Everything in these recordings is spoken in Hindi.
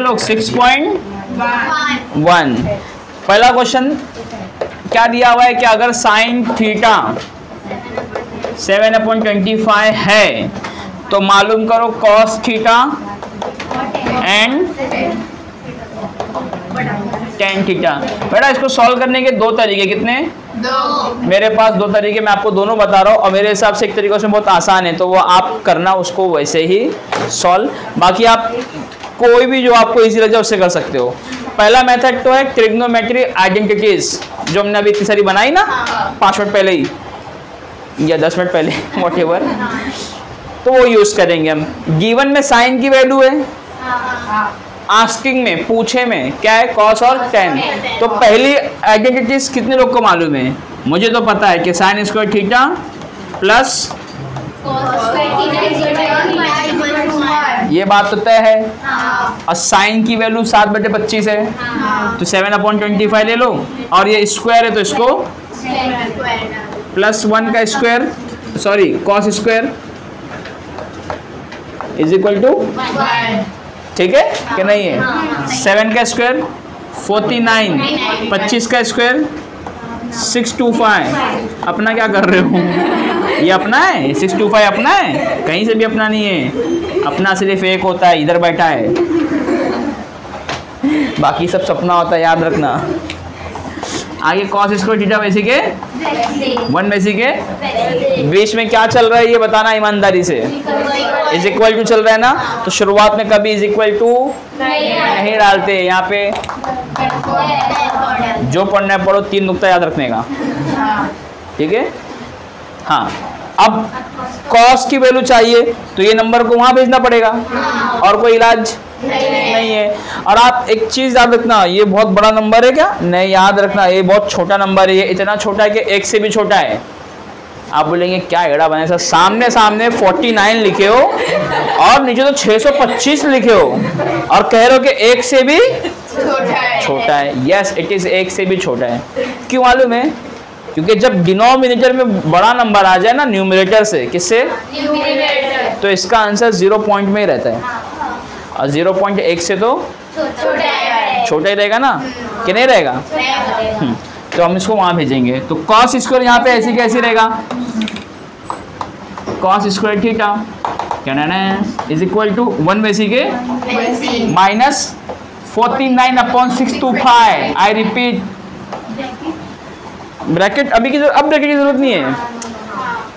लोग 6.1। पहला क्वेश्चन क्या दिया हुआ है कि अगर साइन थीटा 7/25 है तो मालूम करो cos theta and tan theta. बेटा इसको सॉल्व करने के दो तरीके, कितने? दो। मेरे पास दो तरीके, मैं आपको दोनों बता रहा हूँ और मेरे हिसाब से एक तरीका उसमें बहुत आसान है, तो वो आप करना उसको वैसे ही सॉल्व। बाकी आप कोई भी जो आपको इजी लगे उससे कर सकते हो। पहला मेथड तो है ट्रिग्नोमेट्री आइडेंटिटीज, जो हमने अभी इतनी सारी बनाई ना 5 मिनट पहले ही या 10 मिनट पहले व्हाटएवर, तो वो यूज करेंगे हम। गिवन में साइन की वैल्यू है, आस्किंग में पूछे में क्या है कॉस और टेन। तो पहली आइडेंटिटीज कितने लोग को मालूम है? मुझे तो पता है कि साइन स्क्वायर थीटा प्लस ये बात तो तय है। और साइन की वैल्यू 7/25 है, तो 7/25 ले लो, और ये स्क्वायर है तो इसको +1 का square, sorry cos square is equal to, ठीक है कि नहीं है? 7 का स्क्वायर 49, 25 का स्क्वायर 625। अपना क्या कर रहे हो? ये अपना है, 625 अपना है, कहीं से भी अपना नहीं है। अपना सिर्फ एक होता है, इधर बैठा है, बाकी सब सपना होता है, याद रखना। आगे कॉस स्क्वायर थीटा वैसे के 1 वैसे के बीच में क्या चल रहा है ये बताना ईमानदारी से। इज इक्वल टू चल रहा है ना, तो शुरुआत में कभी इज इक्वल टू नहीं डालते। यहाँ पे जो पढ़ना है पढ़ो, 3 नुक्ता याद रखने का, ठीक है? हाँ, अब कॉस की वैल्यू चाहिए तो ये नंबर को वहां भेजना पड़ेगा, और कोई इलाज नहीं है। और आप एक चीज याद रखना, ये बहुत बड़ा नंबर है क्या? नहीं, याद रखना ये बहुत छोटा नंबर है। ये इतना छोटा है कि 1 से भी छोटा है। आप बोलेंगे क्या एड़ा बने सर, सामने 49 लिखे हो और नीचे तो 625 लिखे हो और कह रहे हो कि 1 से भी छोटा है। यस, इट इज 1 से भी छोटा है। क्यों मालूम है? क्योंकि जब डिनोमिनेटर में बड़ा नंबर आ जाए ना न्यूमरेटर से, किससे? तो इसका आंसर 0 पॉइंट में ही रहता है, और 0.1 से तो छोटा ही रहेगा ना, कि नहीं रहेगा? तो हम इसको वहां भेजेंगे। तो कॉस स्क्वायर यहाँ पे ऐसी कैसी रहेगा? Cos square theta is equal to 1 वैसी के -49/625। आई रिपीट, ब्रैकेट अभी की अब ब्रैकेट की जरूरत नहीं है,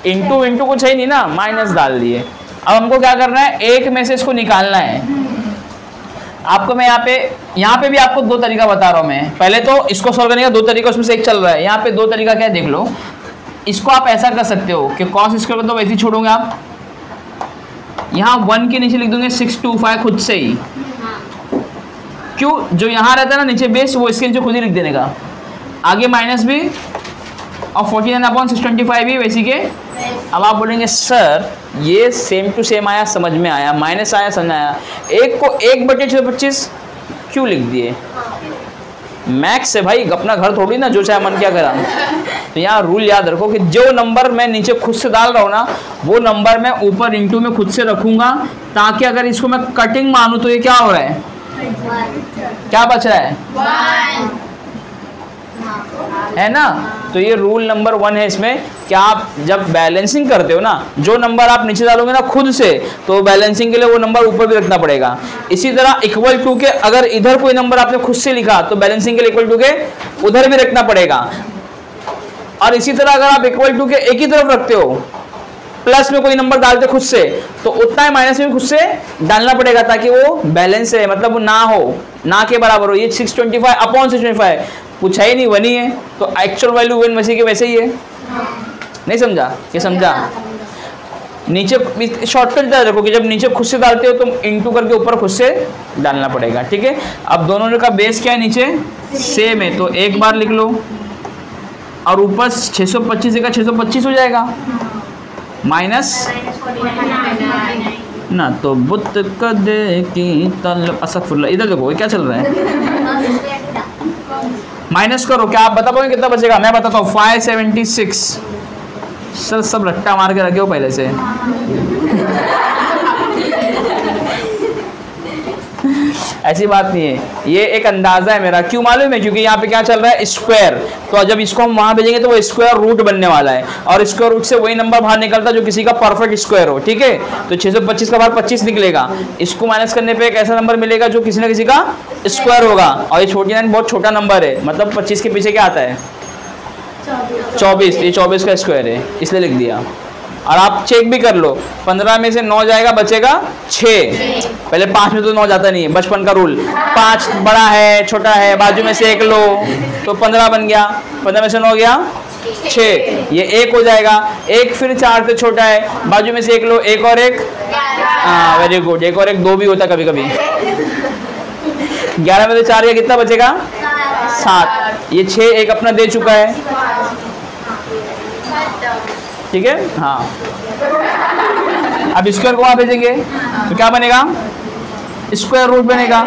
इंटू कुछ है नहीं ना, माइनस डाल दिए। अब हमको क्या करना है? एक में से इसको निकालना है। आपको मैं यहाँ पे भी आपको दो तरीका बता रहा हूँ मैं। पहले तो इसको सॉल्व करने का दो तरीका, उसमें से एक चल रहा है। यहाँ पे दो तरीका क्या है देख लो। इसको आप ऐसा कर सकते हो कि कॉस स्क्वायर को तो वैसे ही छोड़ोगे आप, यहाँ 1 के नीचे लिख दोगे 625 खुद से ही। क्यों? जो यहाँ रहता है ना नीचे बेस, वो इसके नीचे खुद ही लिख देने का। आगे माइनस भी और 49/625 भी वैसी के। अब आप बोलेंगे सर ये सेम टू सेम आया, समझ में आया, माइनस आया, समझ आया, एक को 1/625 क्यों लिख दिए? मैक्स है भाई, अपना घर थोड़ी ना जो चाहे मन क्या करा। तो यहाँ रूल याद रखो कि जो नंबर मैं नीचे खुद से डाल रहा हूँ ना, वो नंबर मैं ऊपर इंटू में खुद से रखूंगा, ताकि अगर इसको मैं कटिंग मानूं तो ये क्या हो रहा है? क्या बच रहा है? 1 है ना। तो ये रूल नंबर 1 है इसमें कि आप जब बैलेंसिंग करते हो ना, जो नंबर आप नीचे डालोगे ना खुद से, तो बैलेंसिंग के लिए वो नंबर ऊपर भी रखना पड़ेगा। इसी तरह इक्वल टू के अगर इधर कोई नंबर आपने खुद से लिखा तो बैलेंसिंग के लिए इक्वल टू के उधर भी रखना पड़ेगा। और इसी तरह अगर आप इक्वल टू के एक ही तरफ रखते हो, प्लस में कोई नंबर डालते खुद से, तो उतना ही माइनस में खुद से डालना पड़ेगा, ताकि वो बैलेंस है, मतलब वो ना हो, ना के बराबर हो। ये 625/625 कुछ है ही नहीं, 1 ही है, तो एक्चुअल वैल्यू 1 वैसे के वैसे ही है। नहीं समझा? ये समझा? नीचे शॉर्टकट याद रखो कि जब नीचे खुद से डालते हो तो इंटू करके ऊपर खुद से डालना पड़ेगा, ठीक है? अब दोनों का बेस क्या है? नीचे सेम है, तो एक बार लिख लो, और ऊपर 625 का 625 हो जाएगा, माइनस ना तो बुत कदे की तल असफुल्ला। इधर देखो क्या चल रहा है, माइनस करो। क्या आप बता पाओगे कितना बचेगा? मैं बताता हूँ, 576। सर सब रट्टा मार के रखे हो पहले से। ऐसी बात नहीं है, ये एक अंदाजा है मेरा। क्यों मालूम है? क्योंकि यहाँ पे क्या चल रहा है, स्क्वायर। तो जब इसको हम वहाँ भेजेंगे तो वो स्क्वायर रूट बनने वाला है, और स्क्वायर रूट से वही नंबर बाहर निकलता है जो किसी का परफेक्ट स्क्वायर हो। ठीक है, तो 625 का बाहर 25 निकलेगा, इसको माइनस करने पे एक ऐसा नंबर मिलेगा जो किसी न किसी का स्क्वायर होगा। और ये छोटी 9 बहुत छोटा नंबर है, मतलब 25 के पीछे क्या आता है, 24। ये 24 का स्क्वायर है, इसलिए लिख दिया। और आप चेक भी कर लो, 15 में से 9 जाएगा, बचेगा 6। पहले 5 में तो 9 जाता नहीं है, बचपन का रूल। 5 बड़ा है छोटा है, बाजू में से 1 लो तो 15 बन गया, 15 में से 9 गया 6, ये 1 हो जाएगा। 1 फिर 4 से छोटा है, बाजू में से 1 लो, 1 और 1, हाँ वेरी गुड। 1 और 1 2 भी होता कभी कभी। 11 में से 4 गया, कितना बचेगा 7। ये 6 एक अपना दे चुका है। ठीक है, हाँ। अब स्क्वायर को वहां भेजेंगे तो क्या बनेगा, स्क्वायर रूट बनेगा।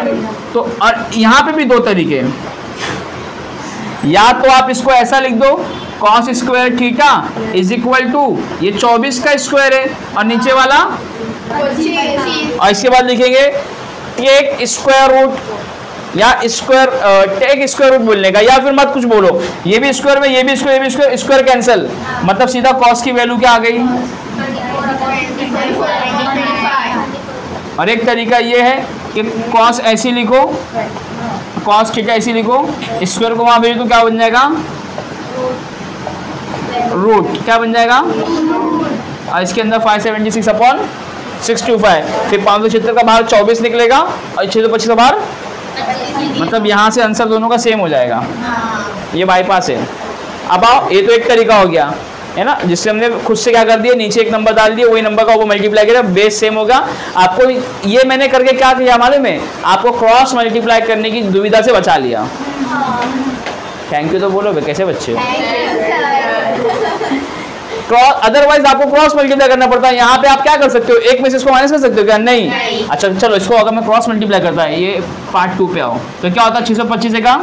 तो और यहाँ पे भी 2 तरीके, या तो आप इसको ऐसा लिख दो, cos square theta is equal to, ये 24 का स्क्वायर है और नीचे वाला, और इसके बाद लिखेंगे टेक स्क्वायर रूट, या स्क्वायर टेक स्क्वायर रूट बोलने का, या फिर मत कुछ बोलो, ये भी स्क्वायर में, ये भी स्क्वायर, ये भी स्क्वायर, स्क्वायर कैंसिल, मतलब सीधा कॉस की वैल्यू क्या आ गई। और एक तरीका ये है कि कॉस ऐसी लिखो, कॉस थीटा ऐसी लिखो, स्क्वायर को वहां भेजो तो क्या बन जाएगा, रूट क्या बन जाएगा, और इसके अंदर 576 अपॉन 625, फिर 576 का बाहर 24 निकलेगा और 625 का बाहर, मतलब यहाँ से आंसर दोनों का सेम हो जाएगा। ये बाईपास है। अब आओ, ये तो एक तरीका हो गया है ना, जिससे हमने खुद से क्या कर दिया, नीचे एक नंबर डाल दिया, वही नंबर का वो मल्टीप्लाई किया, बेस सेम होगा। आपको ये मैंने करके क्या किया मालूम है, आपको क्रॉस मल्टीप्लाई करने की दुविधा से बचा लिया। थैंक यू तो बोलो भाई, कैसे बच्चे हो। क्रॉस, अदरवाइज आपको क्रॉस मल्टीप्लाई करना पड़ता है। यहाँ पे आप क्या कर सकते हो, एक में से इसको माइनस कर सकते हो क्या, नहीं। अच्छा चलो, इसको अगर मैं क्रॉस मल्टीप्लाई करता है, ये पार्ट 2 पे आओ, तो क्या होता है 625 का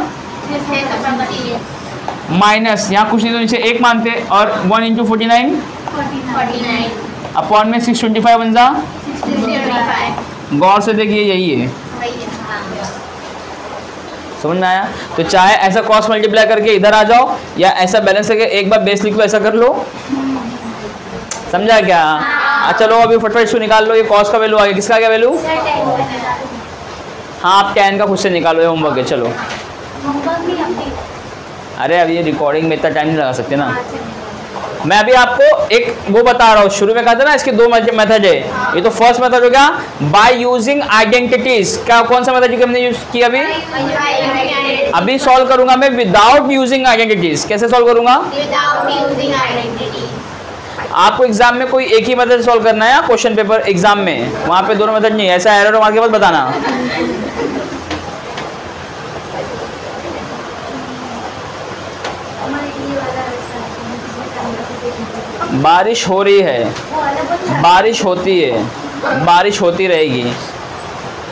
माइनस, यहाँ कुछ नहीं तो नीचे 1 मानते, और 1 इंटू 49 अपॉन में 625 बन जा। गौर से देखिए, यही है, समझ में आया। तो चाहे ऐसा क्रॉस मल्टीप्लाई करके इधर आ जाओ, या ऐसा बैलेंस करके एक बार बेस लिख लो, ऐसा कर लो, समझा क्या। अच्छा लो, अभी फटाफट इसको निकाल लो, ये कॉस का वैल्यू आ गया, किसका क्या वैल्यू, हाँ आप tan का खुद से निकालो, ये होमवर्क है। चलो, अरे अभी ये रिकॉर्डिंग में इतना टाइम नहीं लगा सकते ना। मैं अभी आपको एक वो बता रहा हूँ, शुरू में कहा था ना इसके 2 मेथड है। ये तो फर्स्ट मेथड हो गया, बाय यूजिंग आइडेंटिटीज। क्या, कौन सा मेथड हमने यूज किया अभी, अभी सॉल्व करूंगा मैं विदाउट यूजिंग आइडेंटिटीज। कैसे सॉल्व करूंगा, आपको एग्जाम में कोई एक ही मेथड सॉल्व करना है, या क्वेश्चन पेपर एग्जाम में वहां पे दोनों मेथड नहीं है, ऐसा एरर मार के मत बताना। बारिश हो रही है, बारिश होती है, बारिश होती रहेगी,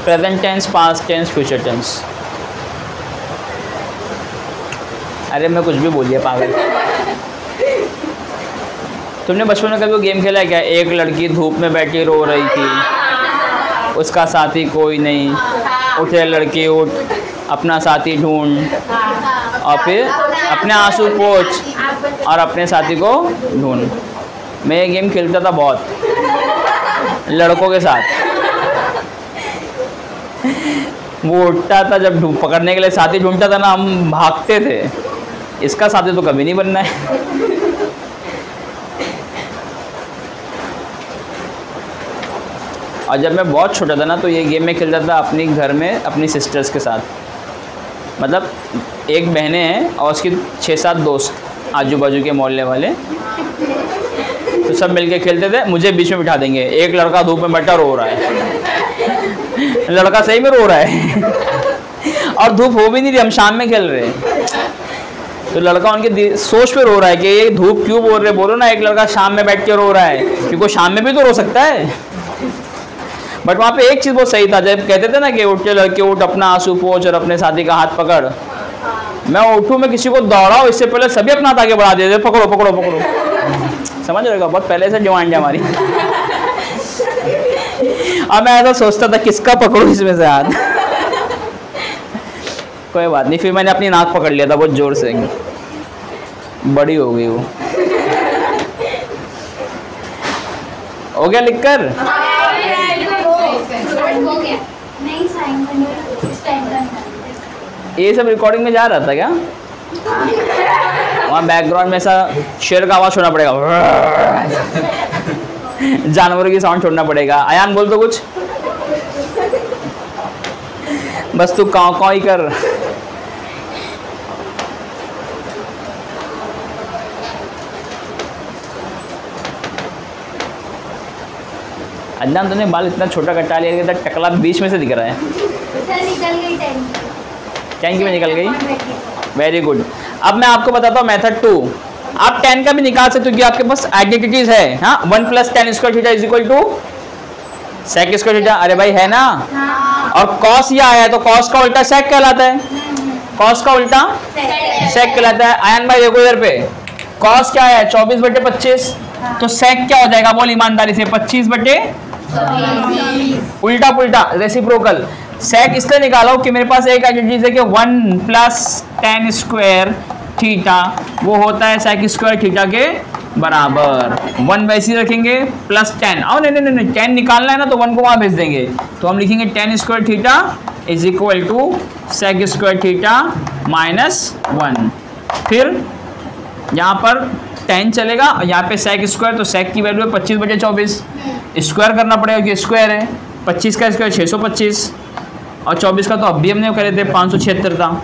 present tense, past tense, future tense. अरे मैं कुछ भी बोल दिया पागल। तुमने बचपन में कभी वो गेम खेला है क्या, एक लड़की धूप में बैठी रो रही थी, उसका साथी कोई नहीं, उठे लड़की उठ, अपना साथी ढूंढ, और फिर अपने आंसू पोंछ और अपने साथी को ढूंढ। मैं ये गेम खेलता था बहुत लड़कों के साथ। वो उठता था जब पकड़ने के लिए साथी ढूंढता था ना, हम भागते थे। इसका साथी तो कभी नहीं बनना है। और जब मैं बहुत छोटा था ना, तो ये गेम में खेलता था अपने घर में अपनी सिस्टर्स के साथ। मतलब एक बहनें हैं और उसकी 6-7 दोस्त आजू बाजू के मोहल्ले वाले, तो सब मिलके खेलते थे। मुझे बीच में बिठा देंगे, एक लड़का धूप में बैठा रो रहा है, लड़का सही में रो रहा है और धूप हो भी नहीं रही, हम शाम में खेल रहे हैं। तो लड़का उनके सोच पे रो रहा है कि ये धूप क्यों बोल रहे, बोलो ना एक लड़का शाम में बैठ के रो रहा है, क्योंकि शाम में भी तो रो सकता है। बट वहाँ पे एक चीज़ बहुत सही था, जब कहते थे ना कि उठ के लड़के उठ, अपना आंसू पोंछ और अपने साथी का हाथ पकड़। मैं उठूँ, मैं किसी को दौड़ाऊँ, इससे पहले सभी अपना हाथ आगे बढ़ा देते, पकड़ो पकड़ो पकड़ो। समझ रहे हो, बहुत पहले से डिमांड है हमारी। और मैं ऐसा सोचता था किसका पकड़ो इसमें से हाथ। कोई बात नहीं, फिर मैंने अपनी नाक पकड़ लिया था बहुत जोर से, बड़ी हो गई वो। हो गया लिखकर? ये सब रिकॉर्डिंग में जा रहा था क्या? वहाँ बैकग्राउंड में ऐसा शेर का आवाज छोड़ना पड़ेगा, जानवरों की साउंड छोड़ना पड़ेगा। अयान बोल तो कुछ, बस तू काव काव ही कर। अदनान तुमने बाल इतना छोटा कटा लिया कि टकला बीच में से दिख रहा है। निकल गई टैंक में निकल गई, वेरी गुड। अब मैं आपको बताता हूँ मेथड 2। आप 10 का भी निकाल सकते हो क्योंकि आपके पास आइडेंटिटीज है। हाँ, 1 + tan square theta is equal to sec square theta. अरे भाई है ना। और cos ये आया है तो cos का उल्टा sec कहलाता है, cos का उल्टा sec कहलाता है। आयन भाई देखो इधर पे, cos क्या है 24/25, तो sec क्या हो जाएगा बोल ईमानदारी से, 25/24। उल्टा पुल्टा रेसिप्रोकल। sec इसलिए निकाला हूं कि मेरे पास एक आइडेंटिटी है कि 1 + tan स्क्वायर थीटा वो होता है sec स्क्वायर थीटा के बराबर। 1 वैसे ही रखेंगे प्लस 10। और नहीं 10 निकालना है ना तो 1 को वहां भेज देंगे, तो हम लिखेंगे tan square theta is equal to sec square theta -1। फिर यहाँ पर 10 चलेगा और यहाँ पे sec स्क्वायर, तो sec की वैल्यू है 25/24। स्क्वायर करना पड़ेगा क्योंकि स्क्वायर है। 25 का स्क्वायर 625 और 24 का तो अभी हमने करे थे 576 था,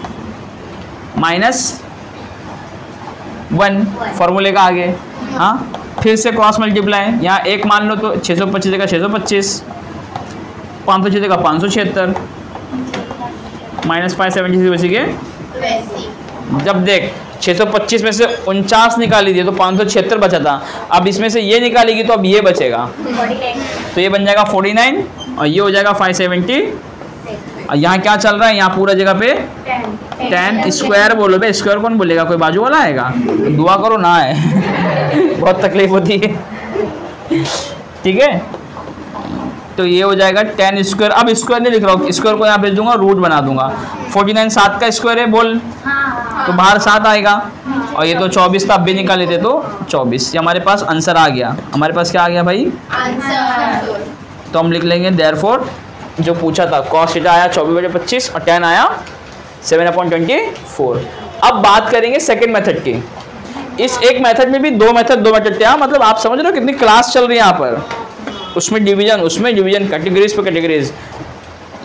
-1 फॉर्मूले का आगे। हाँ, फिर से क्रॉस मल्टीप्लाई, यहाँ 1 मान लो तो 625 जगह 625, 506 जगह 576, -576 बची के। जब देख 625 में से 49 निकाली थी तो 576 बचा था, अब इसमें से ये निकालेगी तो अब ये बचेगा, तो ये बन जाएगा 49 और ये हो जाएगा 570। और यहाँ क्या चल रहा है, यहाँ पूरा जगह पे tan स्क्वायर बोलो बे, स्क्वायर कौन बोलेगा, कोई बाजू वाला आएगा, दुआ करो ना है। बहुत तकलीफ होती है, ठीक है। तो ये हो जाएगा tan स्क्वायर। अब स्क्वायर नहीं लिख रहा हूँ, स्क्वायर को यहाँ भेज दूंगा, रूट बना दूंगा। 49 7 का स्क्वायर है बोल, तो बाहर 7 आएगा, और ये तो 24 था, अब भी निकाल लेते तो 24। ये हमारे पास आंसर आ गया। हमारे पास क्या आ गया भाई, आंसर। तो हम लिख लेंगे देयरफॉर जो पूछा था cos थीटा आया 24/25 और tan आया 7/24। अब बात करेंगे सेकंड मेथड की। इस एक मेथड में भी दो मेथड थे। हाँ, मतलब आप समझ रहे हो कितनी क्लास चल रही है यहाँ पर, उसमें डिवीजन कैटेगरीज पे कैटेगरीज।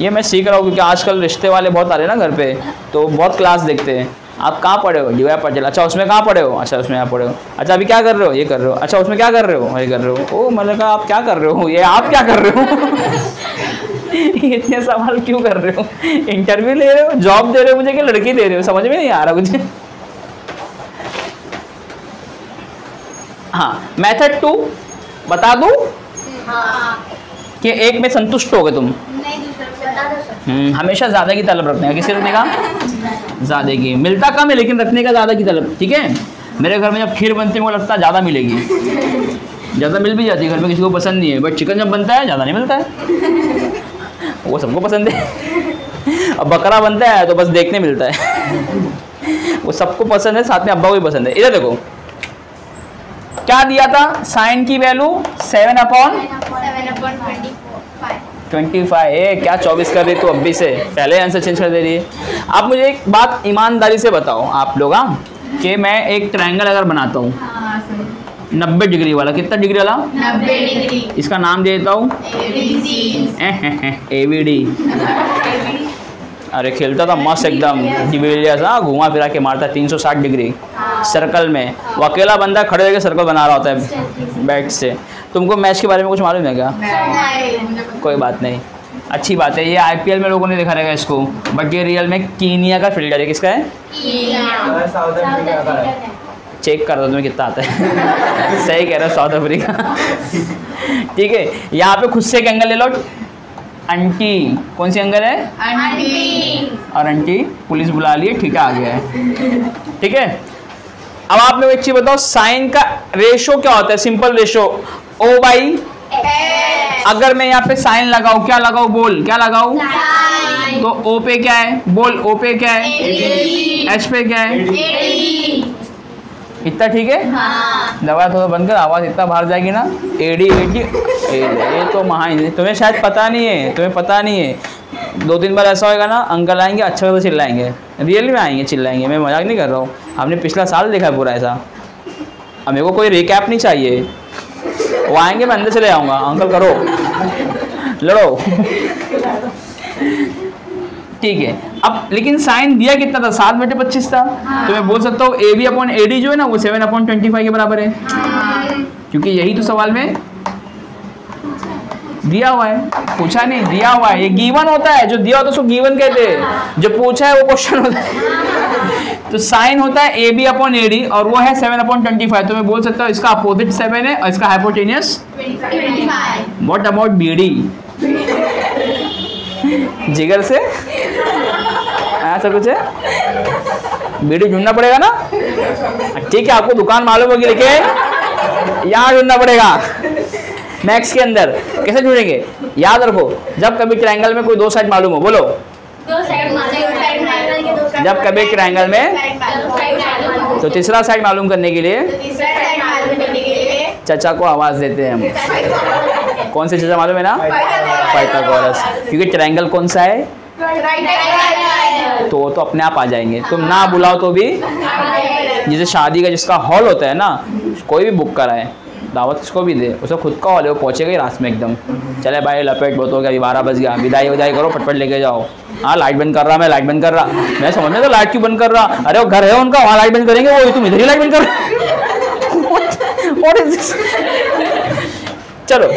ये मैं सीख रहा हूँ क्योंकि आजकल रिश्ते वाले बहुत आ रहे हैं ना घर पे, तो बहुत क्लास देखते हैं। आप कहाँ पढ़े हो, डिवाइड पर चला, अच्छा उसमें कहाँ पढ़े हो, अच्छा उसमें यहाँ पढ़े हो, अच्छा अभी क्या कर रहे हो, ये कर रहे हो, अच्छा उसमें क्या कर रहे हो, ये कर रहे हो। ओ मैंने कहा आप क्या कर रहे हो, ये आप क्या कर रहे हो। इतने सवाल क्यों कर रहे हो, इंटरव्यू ले रहे हो, जॉब दे रहे हो मुझे कि लड़की दे रहे हो, समझ में नहीं आ रहा मुझे। हाँ, मेथड 2 बता दूं कि एक में संतुष्ट हो गए तुम? हमेशा ज्यादा की तलब रखने का। किसके रखने का? ज्यादा की। मिलता कम है लेकिन रखने का ज्यादा की तलब, ठीक है। मेरे घर में जब खीर बनती है मुझे लगता है ज्यादा मिलेगी, ज्यादा मिल भी जाती है, घर में किसी को पसंद नहीं है, बट चिकन जब बनता है ज्यादा नहीं मिलता है, वो सबको पसंद है। अब बकरा बनता है तो बस देखने मिलता है, वो सबको पसंद है, साथ में अब्बा को भी पसंद है। इधर देखो क्या दिया था, साइन की वैल्यू 7/25। क्या 24 कर रही तो अभी से पहले आंसर चेंज कर दे रही है। आप मुझे एक बात ईमानदारी से बताओ आप लोग, हाँ, कि मैं एक ट्रायंगल अगर बनाता हूँ 90 डिग्री वाला, कितना डिग्री वाला, 90 डिग्री, इसका नाम दे देता हूँ ABD। अरे खेलता था मस्त एकदम, डिविलियर्स, हाँ, घुमा फिरा के मारता 360 डिग्री सर्कल में। वो अकेला बंदा खड़े होकर सर्कल बना रहा होता है बैट से। तुमको मैच के बारे में कुछ मालूम है क्या? कोई बात नहीं, अच्छी बात है। ये IPL में लोगों ने देखा रहेगा इसको, बट ये रियल में कीनिया का फील्डर है। किसका है? चेक कर दो तुम्हें कितना आता है। सही कह रहे हो, साउथ अफ्रीका। ठीक है, यहाँ पे खुद से एक एंगल ले लो, आंटी। कौन सी एंगल है? आंटी। और आंटी पुलिस बुला लिए, ठीक है, आ गया है, ठीक है। अब आप लोग एक चीज बताओ, साइन का रेशो क्या होता है? Simple ratio O/A। अगर मैं यहाँ पे साइन लगाऊं, क्या लगाऊं, बोल क्या लगाऊं? तो ओ पे क्या है, बोल ओ पे क्या है, एच पे क्या है, इतना ठीक है। दवा थोड़ा बंद कर, आवाज़ इतना बाहर जाएगी ना, एडी एडी ये तो महा, तुम्हें शायद पता नहीं है, तुम्हें पता नहीं है। 2-3 बार ऐसा होएगा ना, अंकल आएंगे अच्छे से चिल्लाएंगे, रियल में आएंगे चिल्लाएंगे, मैं मजाक नहीं कर रहा हूँ। आपने पिछला साल देखा है पूरा ऐसा। अब मेरे को कोई रिकैप नहीं चाहिए, वो आएंगे मैं अंदर चले जाऊँगा, अंकल करो लड़ो ठीक है। अब लेकिन साइन दिया कितना था, 7/25 था। तो मैं बोल सकता हूँ AB अपॉन AD जो है ना वो 7/25 के बराबर है, क्योंकि यही तो सवाल में दिया हुआ है, पूछा नहीं, दिया हुआ है। ये गिवन होता है, जो दिया होता है उसको गिवन कहते हैं, जो पूछा है वो क्वेश्चन होता है। तो साइन होता है AB अपॉन AD और वो है 7/25। तो मैं बोल सकता हूँ इसका अपोजिट 7 है और इसका हाइपोटेनियस 25। What about BD? जिगर से ऐसा कुछ है, BD ढूंढना पड़ेगा ना, ठीक है। आपको दुकान मालूम होगी लेकिन यहाँ ढूंढना पड़ेगा मैक्स के अंदर। कैसे ढूंढेंगे, याद रखो, जब कभी ट्रायंगल में कोई 2 साइड मालूम हो, बोलो 2 साइड, जब कभी ट्रायंगल में तो तीसरा साइड मालूम करने के लिए चचा को आवाज देते हैं हम। कौन से चचा मालूम है ना, पाइथागोरस, क्योंकि ट्रायंगल कौन सा है, तो वो तो अपने आप आ जाएंगे, तुम ना बुलाओ तो भी। जैसे शादी का जिसका हॉल होता है ना, कोई भी बुक कराए, दावत किसको भी दे, उसको खुद का हॉल है, वो पहुँचेगा ही रात में एकदम, चले भाई लपेट बहुत हो गया, 12 बज गया, विदाई विदाई करो, फटफट लेके जाओ। हाँ लाइट बंद कर रहा, मैं लाइट बंद कर रहा, मैं समझ में तो लाइट क्यों बंद कर रहा, अरे वो घर है उनका, वहाँ लाइट बंद करेंगे, वो तुम इधर ही लाइट बंद कर चलो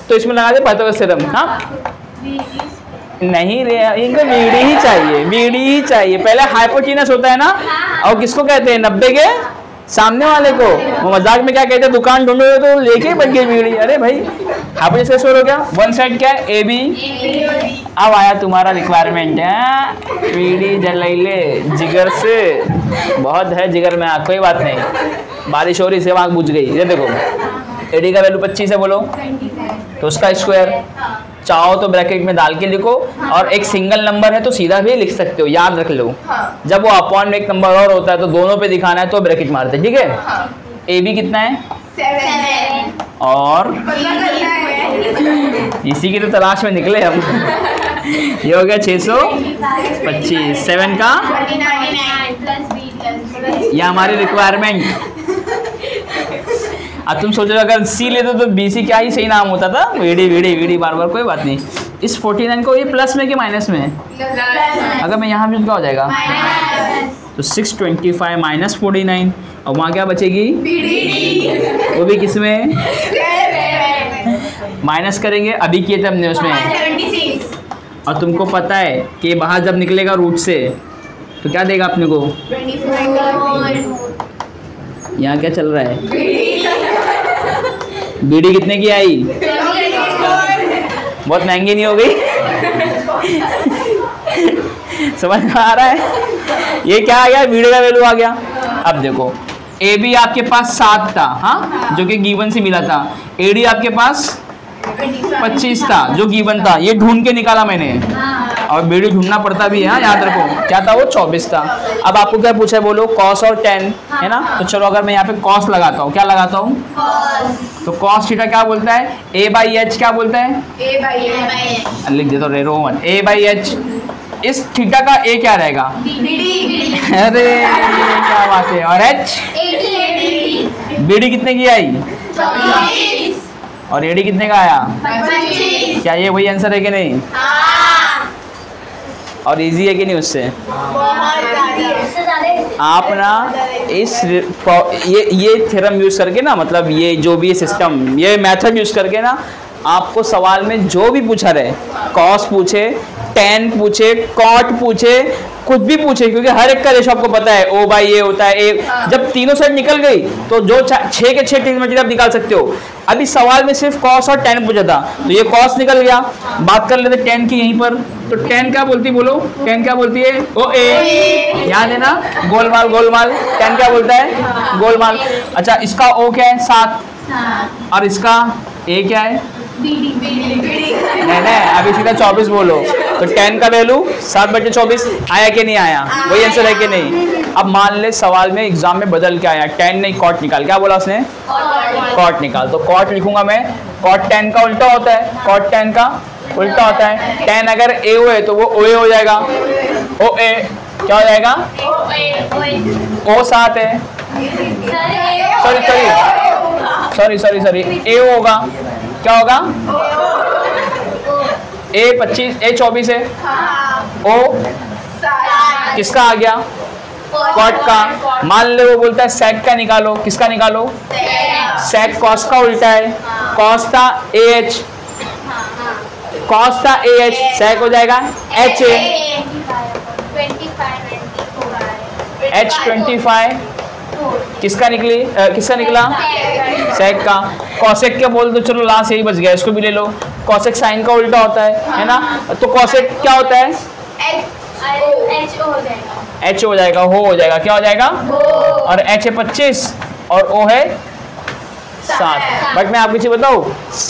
तो इसमें लगा दे पाइथागोरस थ्योरम। हाँ नहीं रे, इनको बीडी ही चाहिए, बीडी ही चाहिए। पहले हाइपोटेनस होता है ना, और किसको कहते हैं, 90 के सामने वाले को। वो मजाक में क्या कहते हैं, दुकान ढूंढो तो लेके बन गई बीड़ी। अरे भाई हाइपोटेनस कैसे हो गया, वन साइड क्या है AB। अब आया तुम्हारा रिक्वायरमेंट है, बीड़ी जलाइले जिगर से, बहुत है जिगर में आग, कोई बात नहीं, बारिश हो रही से आग बुझ गई। ये देखो AD का वैल्यू 25 है, बोलो तो उसका स्क्वायर, चाहो तो ब्रैकेट में डाल के लिखो, और एक सिंगल नंबर है तो सीधा भी लिख सकते हो, याद रख लो। जब वो अपॉन में एक नंबर और होता है तो दोनों पे दिखाना है तो ब्रैकेट मारते, ठीक है। AB कितना है, 7, और इसी की तो तलाश में निकले हम। ये हो गया 625, 7 का, 49 प्लस B ये हमारी रिक्वायरमेंट। अब तुम सोचो अगर C लेते तो BC क्या ही सही नाम होता था, VD बार बार, कोई बात नहीं। इस 49 को ये प्लस में कि माइनस में, अगर मैं यहाँ भी क्या हो जाएगा, तो 625 माइनस 49, और वहाँ क्या बचेगी, वो भी किस में माइनस करेंगे, अभी किए थे हमने उसमें। 76, और तुमको पता है कि बाहर जब निकलेगा रूट से तो क्या देगा अपने को, 24, यहाँ क्या चल रहा है, बीडी कितने की आई, बहुत महंगी नहीं हो गई समझ में आ रहा है। ये क्या आ गया, बीडी का वैल्यू आ गया। अब देखो AB आपके पास 7 था, हाँ जो कि गिवन से मिला था, AD आपके पास 25 था जो गिवन था, ये ढूंढ के निकाला मैंने, और बीडी ढूंढना पड़ता भी है, हाँ याद रखो। क्या था वो, 24 था। अब आपको क्या पूछा है, बोलो कॉस और tan है ना, तो चलो अगर मैं यहाँ पे कॉस लगाता हूँ, क्या लगाता हूँ, तो कॉस थीटा क्या बोलता है, A/H क्या बोलता है, लिख दे तो रे रोमन, A/H। इस थीटा का A क्या रहेगा, अरे क्या बात है, और H, बीडी कितने की आई, 24, और AD कितने का आया, 25, क्या ये वही आंसर है कि नहीं, और इजी है कि नहीं उससे। आप ना इस ये थ्योरम यूज करके ना, मतलब ये जो भी सिस्टम, ये मेथड यूज करके ना, आपको सवाल में जो भी पूछा रहे, कॉस पूछे, tan पूछे, कॉट पूछे, कुछ भी पूछे, क्योंकि हर एक का रेशो आपको पता है, O/A होता है, A। जब तीनों साइड निकल गई तो जो 6 के 6 ट्रिग्नोमेट्री आप निकाल सकते हो। अभी सवाल में सिर्फ कॉस और tan पूछा था, तो ये कॉस निकल गया। बात कर लेते tan की यहीं पर, तो tan क्या बोलती है, बोलो tan क्या बोलती है, OA, याद है ना, गोलमाल गोलमाल, tan क्या बोलता है, गोलमाल। अच्छा इसका O क्या है, 7, और इसका A क्या है, नहीं, अभी सीधा 24 बोलो। तो 10 का वैल्यू 7/24 आया कि नहीं आया? वही आंसर है कि नहीं? अब मान ले सवाल में एग्जाम में बदल के आया, 10 नहीं कॉट निकाल। क्या बोला उसने? कॉट निकाल। तो कॉट लिखूंगा मैं। कॉट 10 का उल्टा होता है, कॉट 10 का उल्टा होता है। 10 अगर ए है तो वो ओ ए हो जाएगा। ओ ए क्या हो जाएगा? ओ 7 है। सॉरी ए होगा। क्या होगा? ए 25, ए 24 है। ओ किसका आ गया? कॉट का। मान लो वो बोलता है सेक का निकालो। किसका निकालो? सेक कॉस का उल्टा है। कॉस था ए एच, कॉस था ए एच, सेक हो जाएगा एच ए। एच 25 किसका निकला? सेक का। कॉसेक क्या बोल दो, चलो लास्ट यही बच गया, इसको भी ले लो। कॉसेक साइन का उल्टा होता है ना? तो कॉसेक क्या होता है? एच हो जाएगा, हो जाएगा। क्या हो जाएगा? और एच है 25 और ओ है 7। बट मैं आपको चीज बताऊं,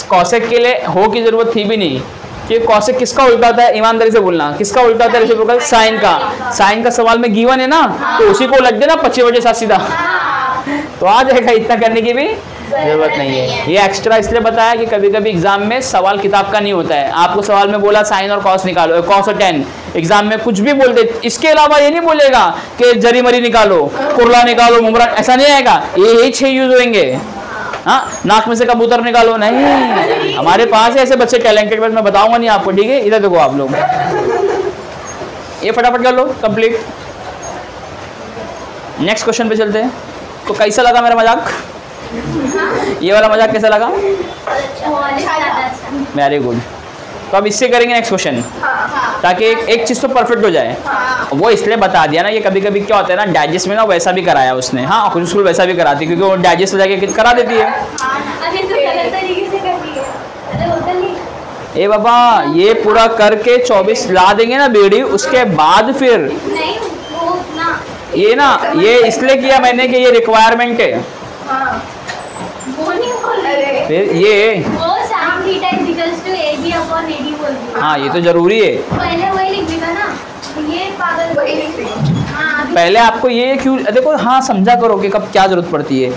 कॉसेक के लिए हो की जरूरत थी भी नहीं, कि कॉसेक किसका उल्टा होता है? ईमानदारी से बोलना, किसका उल्टा होता है? रेसिप्रोकल साइन का। साइन का सवाल में गिवन है ना, तो उसी को लग देना 25/7 सीधा, तो आ जाएगा। इतना करने की भी जरूरत नहीं है। ये एक्स्ट्रा इसलिए बताया कि कभी कभी एग्जाम में सवाल किताब का नहीं होता है। आपको सवाल में बोला साइन और कॉस निकालो, कॉस और टेन, एग्जाम में कुछ भी बोल दे, इसके अलावा ये नहीं बोलेगा कि जरी मरी निकालो, कुरला निकालो, मुमरा, ऐसा नहीं आएगा। यही 6 यूज होंगे। हाँ, नाक में से कबूतर निकालो नहीं। हमारे पास है ऐसे बच्चे टैलेंटेड, बस मैं बताऊंगा नहीं आपको, ठीक है? इधर देखो आप लोग, ये फटाफट कर लो कंप्लीट। नेक्स्ट क्वेश्चन पे चलते हैं। तो कैसा लगा मेरा मजाक? ये वाला मजाक कैसा लगा? Very good. तो अब इससे करेंगे नेक्स्ट क्वेश्चन, ताकि एक चीज़ तो परफेक्ट हो जाए। वो इसलिए बता दिया ना, ये कभी कभी क्या होता है ना, डाइजेस्ट में ना वैसा भी कराया उसने। हाँ, कुछ स्कूल वैसा भी कराती है, क्योंकि वो डाइजेस्ट हो जाके करा देती है। ए बाबा, ये पूरा करके 24 ला देंगे ना बीड़ी, उसके बाद फिर ये ना, ये इसलिए किया मैंने कि ये रिक्वायरमेंट है। फिर ये हाँ, ये तो जरूरी है। पहले वही लिख देगा ना, ये पागल वही लिख देगा। पहले आपको ये क्यों देखो, हाँ समझा करो कि कब क्या जरूरत पड़ती है।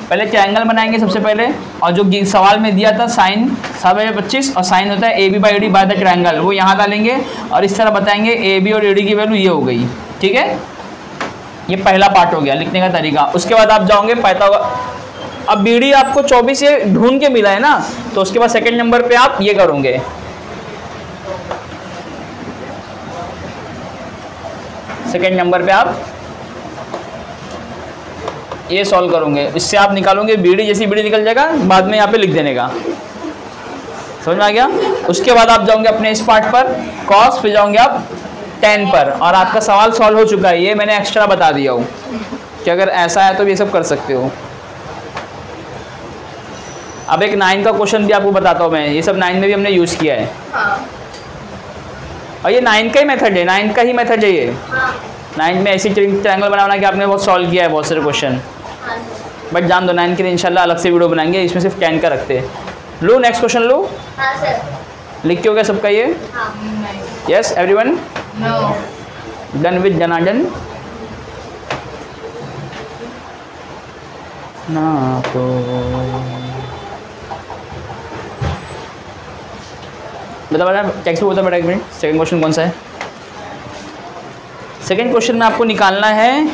पहले ट्रायंगल बनाएंगे सबसे पहले, और जो सवाल में दिया था साइन 7/25 और साइन होता है A B by D by the triangle, वो यहाँ डालेंगे और इस तरह बताएंगे ए बी और ए डी की वैल्यू ये हो गई। ठीक है, ये पहला पार्ट हो गया लिखने का तरीका। उसके बाद आप जाओगे अब बी डी आपको 24 ये ढूंढ के मिला है ना, तो उसके बाद सेकंड नंबर पे आप ये करोगे, सेकेंड नंबर पे आप ये सॉल्व करोगे। इससे आप निकालोगे बीडी, जैसी बीडी निकल जाएगा बाद में यहाँ पे लिख देने का। समझ में आ गया? उसके बाद आप जाओगे अपने इस पार्ट पर कॉस, फिर जाओगे आप 10 पर, और आपका सवाल सॉल्व हो चुका है। ये मैंने एक्स्ट्रा बता दिया हूँ कि अगर ऐसा है तो ये सब कर सकते हो। अब एक 9 का क्वेश्चन भी आपको बताता हूँ मैं, ये सब 9 में भी हमने यूज़ किया है। और ये 9 का ही मेथड है, 9 का ही मेथड है ये। 9 में ऐसी ट्रायंगल बनाना कि आपने बहुत सॉल्व किया है बहुत सारे क्वेश्चन। बट जान दो, 9 के लिए इंशाल्लाह अलग से वीडियो बनाएंगे, इसमें सिर्फ 10 का रखते हैं। लो नेक्स्ट क्वेश्चन लो। हाँ सर। लिख के हो गया सबका ये? Yes everyone? Done with Janardan? ना तो बता टेक्स्ट बुक बता बेटा, एक मिनट। सेकंड क्वेश्चन कौन सा है? सेकंड क्वेश्चन में आपको निकालना है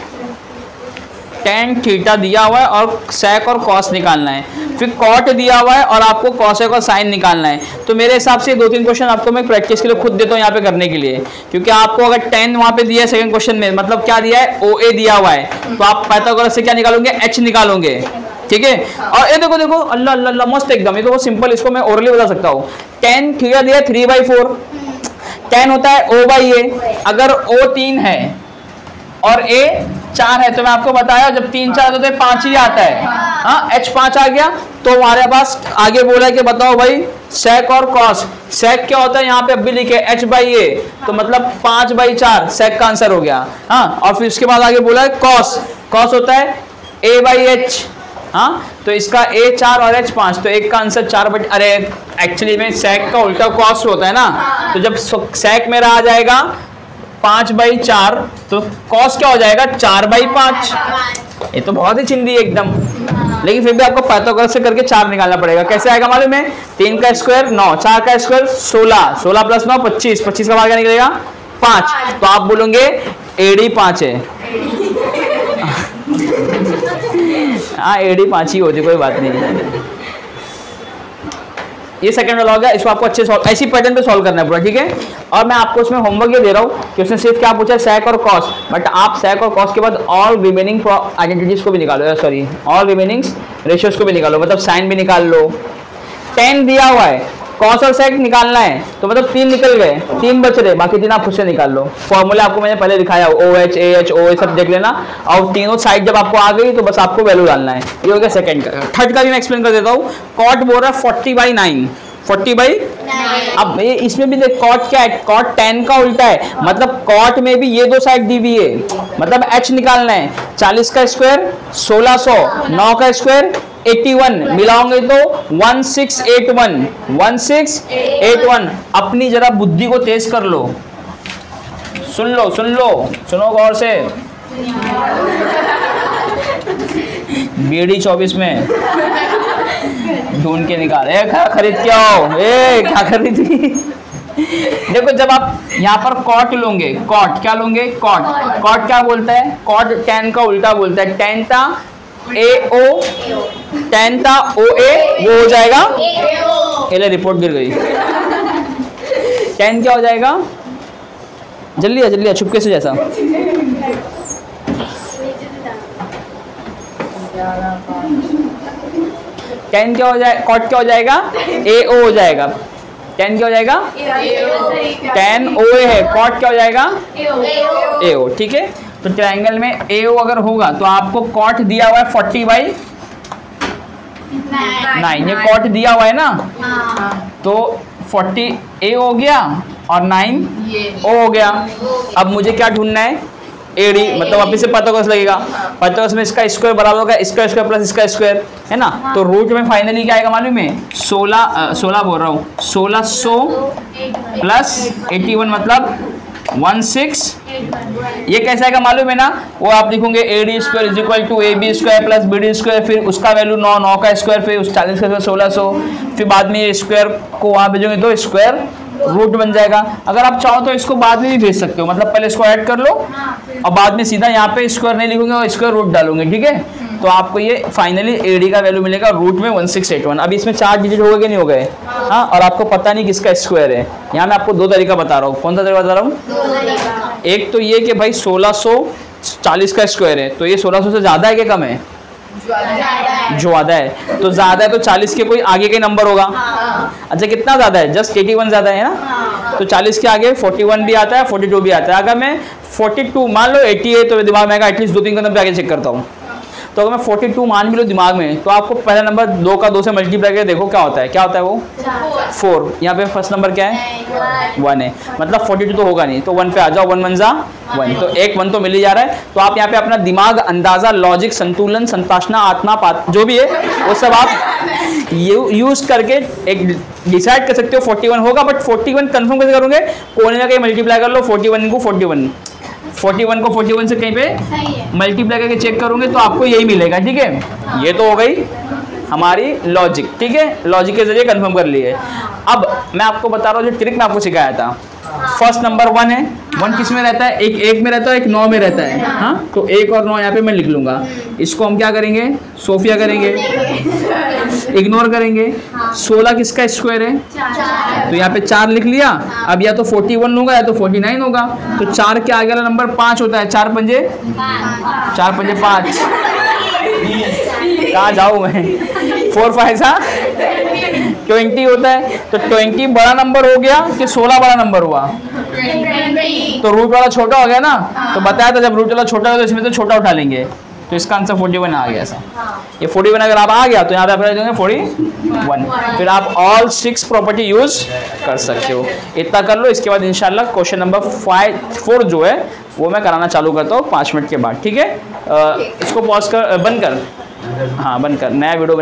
tan थीटा दिया हुआ है और sec और cos निकालना है, फिर cot दिया हुआ है और आपको cosec और sin निकालना है। तो मेरे हिसाब से 2-3 क्वेश्चन आपको मैं प्रैक्टिस के लिए खुद देता हूँ यहाँ पे करने के लिए, क्योंकि आपको अगर tan वहाँ पे दिया है सेकंड क्वेश्चन में, मतलब क्या दिया है, OA दिया हुआ है, तो आप पाइथागोरस से क्या निकालोगे, H निकालोगे। ठीक है, और ये देखो देखो, अल्लाह अल्लाह अल्लाह मस्त एकदम, ये तो बहुत सिंपल, इसको मैं ओरली बता सकता हूँ। tan थीटा दिया 3/4, tan होता है O/A, अगर O 3 है और A 4 है, तो मैं आपको बताया जब 3-4 होते हैं 5 ही आता है। हाँ, H 5 आ गया, तो हमारे पास आगे बोला कि बताओ भाई sec और cos। sec क्या होता है, यहाँ पे अब भी लिखे H/A, तो मतलब 5/4 sec का आंसर हो गया। हाँ, और फिर उसके बाद आगे बोला है cos। cos होता है A/H। हाँ, तो इसका A 4 और H 5, तो एक का आंसर 4 बटे, अरे एक्चुअली में सेक का उल्टा कॉस्ट होता है ना, तो जब सेक मेरा आ जाएगा 5/4 तो कॉस्ट क्या हो जाएगा 4/5। ये तो बहुत ही चिंदी है एकदम, लेकिन फिर भी आपको पाइथागोरस से करके 4 निकालना पड़ेगा। कैसे आएगा मालूम है? 3 का स्क्वायर 9, 4 का स्क्वायर 16, 16 + 9 25, 25 का बाहर क्या निकलेगा 5, तो आप बोलोगे AD 5 है। हाँ AD 5 ही होती, कोई बात नहीं। ये सेकंड वाला हो गया, इसको आपको अच्छे सॉल्व ऐसी पैटर्न पे सॉल्व करना है पूरा, ठीक है। और मैं आपको उसमें होमवर्क ये दे रहा हूँ कि उसने सिर्फ क्या पूछा है, सेक और कॉस, बट आप सेक और कॉस के बाद ऑल रिमेनिंग आइडेंटिटीज को भी निकालो, सॉरी ऑल रिमेनिंग रेशियोज को भी निकालो, मतलब साइन भी निकाल लो। 10 दिया हुआ है, कॉस और सेक निकालना है, तो मतलब 3 निकल गए, 3 बच रहे, बाकी 3 आप खुद से निकाल लो। फॉर्मूला आपको मैंने पहले दिखाया, OH AH OA सब देख लेना, और तीनों साइड जब आपको आ गई तो बस आपको वैल्यू डालना है। ये हो गया सेकंड का। थर्ड का भी मैं एक्सप्लेन कर देता हूँ। कॉट बोल रहा है 40/9, 40/9। अब ये इसमें भी देख कॉट क्या है, कॉट 10 का उल्टा है, मतलब कॉट में भी ये दो साइड दी हुई है, मतलब H निकालना है। 40 का स्क्वायर 1600, 9 का स्क्वायर 81, मिलाओगे तो 1681, 1681। अपनी जरा बुद्धि को तेज कर लो, सुन लो सुनो गौर से। BD 24 में ढूंढ के निकाल, खरीद के आओ। क्या कर रही थी? देखो जब आप यहाँ पर कॉट लोगे, कॉट क्या लोगे, कॉट क्या बोलता है, कॉट 10 का उल्टा बोलता है। 10 था AO, 10 था OA, वो हो जाएगा ये रिपोर्ट गिर गई। 10 क्या हो जाएगा, जल्दी चुपके से जैसा, 10 क्या हो जाएगा, कॉट क्या हो जाएगा AO हो जाएगा। 10 क्या हो जाएगा 10 OA है, कॉट क्या हो जाएगा AO, ठीक है। तो ट्रायंगल में AO अगर होगा तो आपको कॉट दिया हुआ है 40/9, ये कॉट दिया हुआ है ना, तो 40 A हो गया और 9 O हो गया। अब मुझे क्या ढूंढना है, AD, मतलब वापिस से पाइथागोरस लगेगा। पाइथागोरस में इसका स्क्वायर बराबर होगा इसका स्क्वायर प्लस इसका स्क्वायर, है ना। तो रूट में फाइनली क्या आएगा मालूम है, 16 बोल रहा हूँ, 1600 प्लस 81 मतलब 16। ये कैसे आएगा मालूम है ना, वो आप लिखोगे AD square is equal to AB square plus BD square, फिर उसका वैल्यू 9 का स्क्वायर, फिर उस 40 का 1600, फिर बाद में ये स्क्वायर को वहाँ भेजोगे तो स्क्वायर रूट बन जाएगा। अगर आप चाहो तो इसको बाद में भी भेज सकते हो, मतलब पहले इसको ऐड कर लो और बाद में सीधा यहाँ पे स्क्वायर नहीं लिखोगे और स्क्वायर रूट डालोगे, ठीक है। तो आपको ये फाइनली AD का वैल्यू मिलेगा रूट में 1681। अभी इसमें 4 डिजिट हो गए कि नहीं हो गए, हाँ, और आपको पता नहीं किसका स्क्वायर है। यहाँ मैं आपको 2 तरीका बता रहा हूँ। कौन सा तरीका बता रहा हूँ? एक तो ये कि भाई 1640 का स्क्वायर है, तो ये 1600 से ज़्यादा है कि कम है, ज़्यादा है, तो ज़्यादा है तो 40 के कोई आगे के नंबर होगा। अच्छा कितना ज़्यादा है, जस्ट 81 ज़्यादा है ना, तो 40 के आगे 41 भी आता है, 42 भी आता है। अगर मैं 42 मान लो 80 है तो दिमाग में आएगा एटलीस्ट 2-3 कदम पे आगे चेक करता हूँ। तो अगर मैं 42 मान भी लो दिमाग में, तो आपको पहला नंबर 2 का 2 से मल्टीप्लाई करके देखो क्या होता है, क्या होता है वो 4। यहाँ पे फर्स्ट नंबर क्या है 1 है, मतलब 42 तो होगा नहीं, तो 1 पे आ जाओ, 1 1 जा 1, तो एक 1 तो मिल ही जा रहा है। तो आप यहाँ पे अपना दिमाग, अंदाजा, लॉजिक, संतुलन, संताशना, आत्मा, जो भी है वो सब आप यूज करके एक डिसाइड कर सकते हो 41 होगा। बट 41 कंफर्म कैसे करोगे, कोने में कहीं मल्टीप्लाई कर लो 41 को 41 को 41 से कहीं पे मल्टीप्लाई करके चेक करोगे तो आपको यही मिलेगा, ठीक है। ये तो हो गई हमारी लॉजिक, ठीक है, लॉजिक के जरिए कंफर्म कर लिए। अब मैं आपको बता रहा हूँ जो ट्रिक मैं आपको सिखाया था। फर्स्ट नंबर 1 है, 1 किस में रहता है, एक में रहता है, एक 9 में रहता है, हाँ, तो 1 और 9 यहाँ पे मैं लिख लूंगा। इसको हम क्या करेंगे, सोफिया करेंगे, इग्नोर करेंगे। 16 किसका स्क्वायर है, तो यहाँ पे 4 लिख लिया। अब या तो 41 होगा या तो 49 होगा, तो 4 के आगे वाला नंबर 5 होता है, 4 पंजे 5। कहाँ जाऊँ मैं, 4 5 20 होता है, तो 20 बड़ा नंबर हो गया कि 16 बड़ा नंबर हुआ, तो रूट वाला छोटा हो गया ना। तो बताया था जब रूट वाला छोटा हो तो इसमें से छोटा उठा लेंगे, तो इसका आंसर 41 आ गया। ऐसा ये 41 अगर आप आ गया तो यहाँ पे आप देंगे 41, फिर आप ऑल 6 प्रॉपर्टी यूज कर सकते हो। इतना कर लो, इसके बाद इंशाल्लाह क्वेश्चन नंबर 4 जो है वो मैं कराना चालू करता हूँ 5 मिनट के बाद, ठीक है। इसको पॉज कर, बंद कर। हाँ बंद कर, नया वीडियो